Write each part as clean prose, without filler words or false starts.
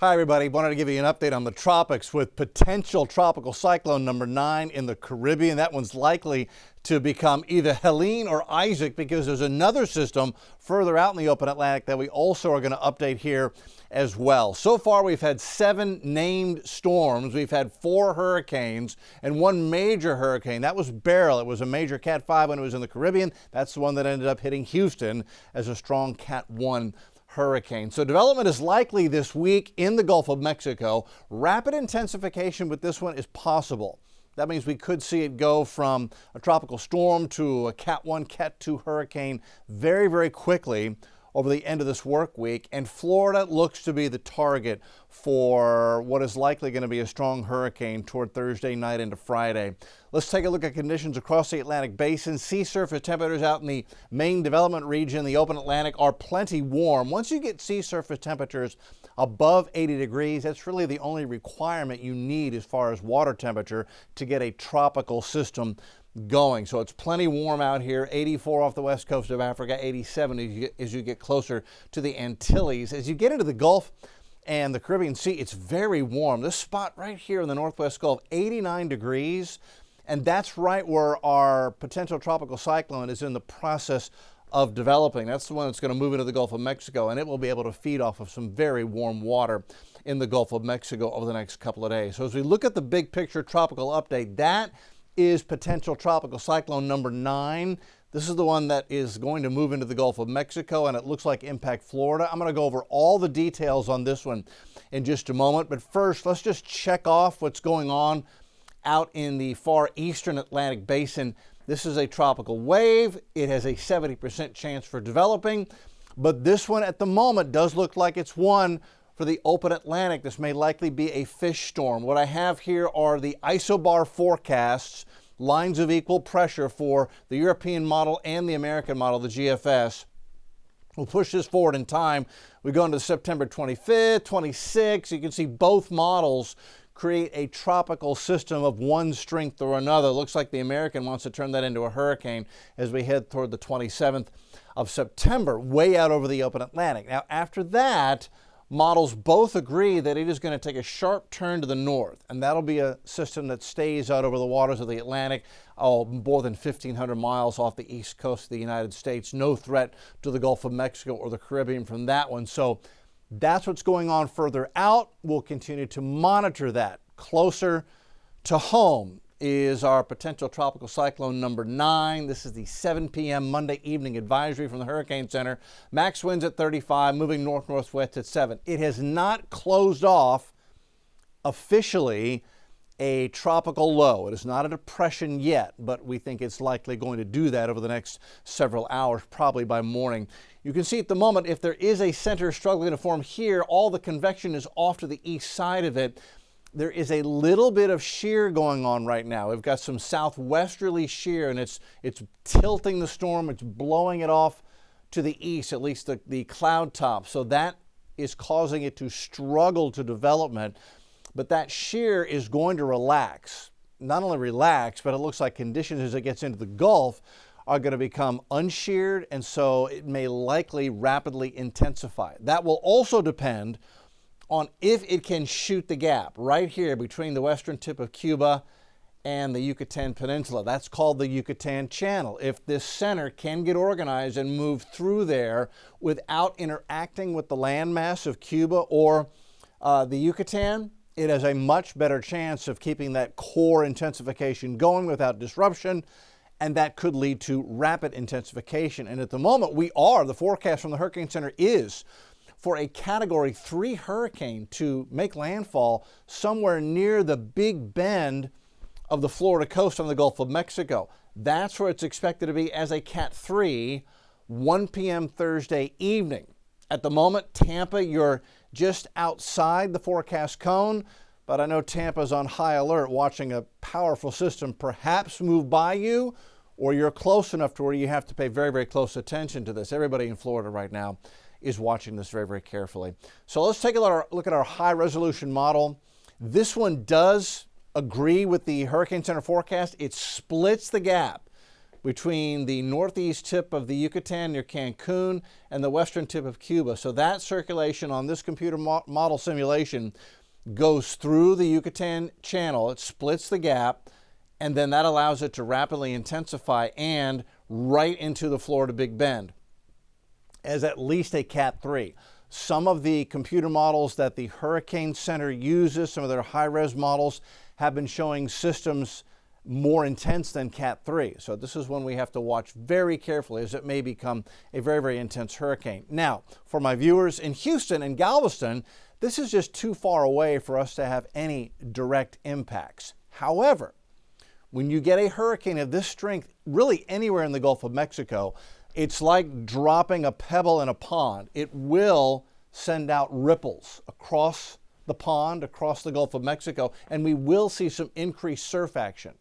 Hi everybody, wanted to give you an update on the tropics with potential tropical cyclone number 9 in the Caribbean. That one's likely to become either Helene or Isaac because there's another system further out in the open Atlantic that we also are going to update here as well. So far we've had 7 named storms, we've had 4 hurricanes and 1 major hurricane. That was Beryl. It was a major Cat 5 when it was in the Caribbean. That's the one that ended up hitting Houston as a strong Cat 1 hurricane. So development is likely this week in the Gulf of Mexico. Rapid intensification with this one is possible. That means we could see it go from a tropical storm to a Cat 1, Cat 2 hurricane very, very quickly over the end of this work week. And Florida looks to be the target for what is likely going to be a strong hurricane toward Thursday night into Friday. Let's take a look at conditions across the Atlantic basin. Sea surface temperatures out in the main development region, the open Atlantic, are plenty warm. Once you get sea surface temperatures above 80 degrees, that's really the only requirement you need as far as water temperature to get a tropical system going. So it's plenty warm out here, 84 off the west coast of Africa, 87 as you get closer to the Antilles. As you get into the Gulf and the Caribbean Sea, it's very warm. This spot right here in the northwest Gulf, 89 degrees. And that's right where our potential tropical cyclone is in the process of developing. That's the one that's going to move into the Gulf of Mexico, and it will be able to feed off of some very warm water in the Gulf of Mexico over the next couple of days. So as we look at the big picture tropical update, that is potential tropical cyclone number 9. This is the one that is going to move into the Gulf of Mexico, and it looks like impact Florida. I'm going to go over all the details on this one in just a moment. But first, let's just check off what's going on out in the far eastern Atlantic basin. This is a tropical wave. It has a 70% chance for developing, but this one at the moment does look like it's one for the open Atlantic. This may likely be a fish storm. What I have here are the isobar forecasts, lines of equal pressure for the European model and the American model, the GFS. We'll push this forward in time. We go into September 25th, 26th. You can see both models create a tropical system of one strength or another. It looks like the American wants to turn that into a hurricane as we head toward the 27th of September, way out over the open Atlantic. Now, after that, models both agree that it is going to take a sharp turn to the north, and that'll be a system that stays out over the waters of the Atlantic, more than 1,500 miles off the east coast of the United States. No threat to the Gulf of Mexico or the Caribbean from that one. So that's what's going on further out. We'll continue to monitor that. Closer to home is our potential tropical cyclone number 9. This is the 7 p.m. Monday evening advisory from the Hurricane Center. Max winds at 35, moving north-northwest at 7. It has not closed off officially a tropical low. It is not a depression yet, but we think it's likely going to do that over the next several hours, probably by morning. You can see at the moment, if there is a center struggling to form here, all the convection is off to the east side of it. There is a little bit of shear going on right now. We've got some southwesterly shear, and it's tilting the storm. It's blowing it off to the east, at least the cloud top. So that is causing it to struggle to development. But that shear is going to relax. Not only relax, but it looks like conditions as it gets into the Gulf are going to become unsheared, and so it may likely rapidly intensify. That will also depend on if it can shoot the gap right here between the western tip of Cuba and the Yucatan Peninsula. That's called the Yucatan Channel. If this center can get organized and move through there without interacting with the landmass of Cuba or the Yucatan, it has a much better chance of keeping that core intensification going without disruption, and that could lead to rapid intensification. And at the moment, the forecast from the Hurricane Center is for a Category 3 hurricane to make landfall somewhere near the Big Bend of the Florida coast on the Gulf of Mexico. That's where it's expected to be as a Cat 3, 1 p.m. Thursday evening. At the moment, Tampa, you're just outside the forecast cone, but I know Tampa's on high alert watching a powerful system perhaps move by you, or you're close enough to where you have to pay very, very close attention to this. Everybody in Florida right now is watching this very, very carefully. So let's take a look at our high resolution model. This one does agree with the Hurricane Center forecast. It splits the gap between the northeast tip of the Yucatan near Cancun and the western tip of Cuba. So that circulation on this computer model simulation goes through the Yucatan channel, it splits the gap, and then that allows it to rapidly intensify and right into the Florida Big Bend as at least a Cat 3. Some of the computer models that the Hurricane Center uses, some of their high-res models, have been showing systems more intense than Cat 3. So this is one we have to watch very carefully as it may become a very, very intense hurricane. Now, for my viewers in Houston and Galveston, this is just too far away for us to have any direct impacts. However, when you get a hurricane of this strength, really anywhere in the Gulf of Mexico, it's like dropping a pebble in a pond. It will send out ripples across the pond, across the Gulf of Mexico, and we will see some increased surf action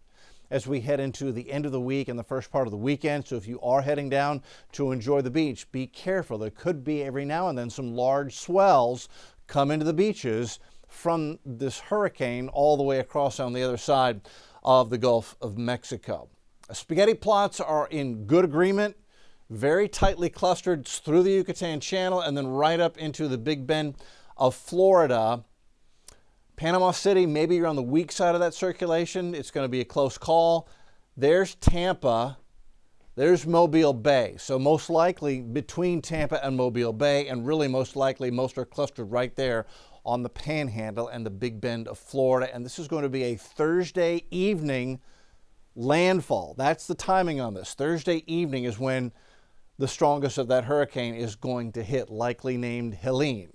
as we head into the end of the week and the first part of the weekend. So if you are heading down to enjoy the beach, be careful. There could be every now and then some large swells come into the beaches from this hurricane all the way across on the other side of the Gulf of Mexico. Spaghetti plots are in good agreement, very tightly clustered through the Yucatan Channel and then right up into the Big Bend of Florida. Panama City, maybe you're on the weak side of that circulation. It's going to be a close call. There's Tampa. There's Mobile Bay. So most likely between Tampa and Mobile Bay, and really most likely most are clustered right there on the Panhandle and the Big Bend of Florida. And this is going to be a Thursday evening landfall. That's the timing on this. Thursday evening is when the strongest of that hurricane is going to hit, likely named Helene.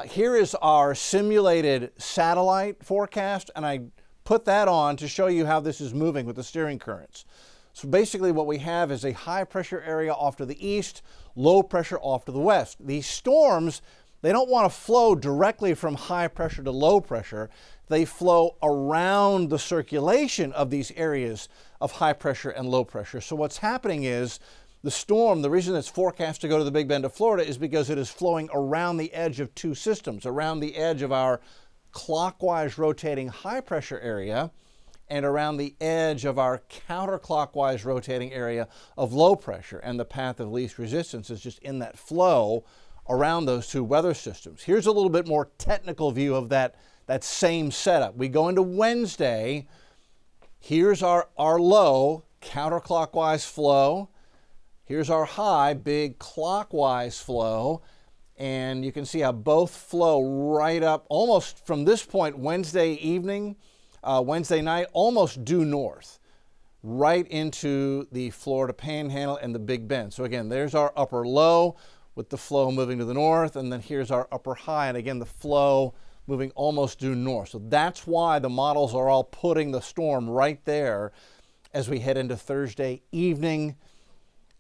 Here is our simulated satellite forecast, and I put that on to show you how this is moving with the steering currents. So basically what we have is a high pressure area off to the east, low pressure off to the west. These storms, they don't want to flow directly from high pressure to low pressure. They flow around the circulation of these areas of high pressure and low pressure. So what's happening is the storm, the reason it's forecast to go to the Big Bend of Florida is because it is flowing around the edge of two systems, around the edge of our clockwise rotating high pressure area and around the edge of our counterclockwise rotating area of low pressure. And the path of least resistance is just in that flow around those two weather systems. Here's a little bit more technical view of that same setup. We go into Wednesday. Here's our low, counterclockwise flow. Here's our high, big clockwise flow. And you can see how both flow right up almost from this point Wednesday evening, Wednesday night, almost due north, right into the Florida Panhandle and the Big Bend. So again, there's our upper low with the flow moving to the north, and then here's our upper high, and again, the flow moving almost due north. So that's why the models are all putting the storm right there as we head into Thursday evening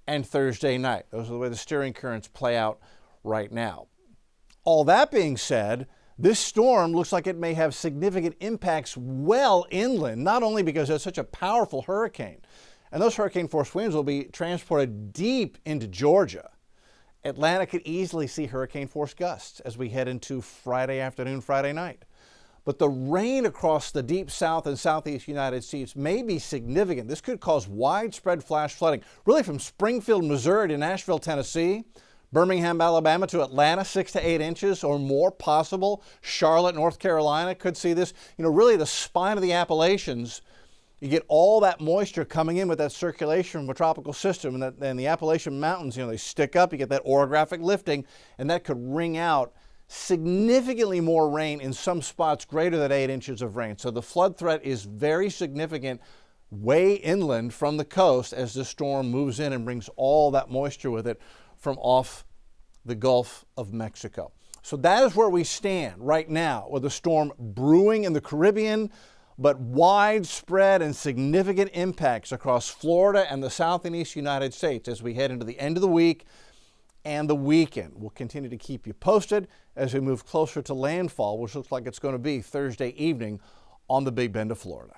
and Thursday night. Those are the way the steering currents play out right now. All that being said, this storm looks like it may have significant impacts well inland, not only because it's such a powerful hurricane, and those hurricane force winds will be transported deep into Georgia. Atlanta could easily see hurricane force gusts as we head into Friday afternoon, Friday night. But the rain across the deep south and southeast United States may be significant. This could cause widespread flash flooding, really from Springfield, Missouri to Nashville, Tennessee, Birmingham, Alabama to Atlanta, 6 to 8 inches or more possible. Charlotte, North Carolina could see this. Really the spine of the Appalachians, you get all that moisture coming in with that circulation from a tropical system, and the Appalachian Mountains, they stick up, you get that orographic lifting, and that could wring out significantly more rain in some spots greater than 8 inches of rain. So the flood threat is very significant way inland from the coast as the storm moves in and brings all that moisture with it from off the Gulf of Mexico. So that is where we stand right now with a storm brewing in the Caribbean, but widespread and significant impacts across Florida and the south and east United States as we head into the end of the week and the weekend. We'll continue to keep you posted as we move closer to landfall, which looks like it's going to be Thursday evening on the Big Bend of Florida.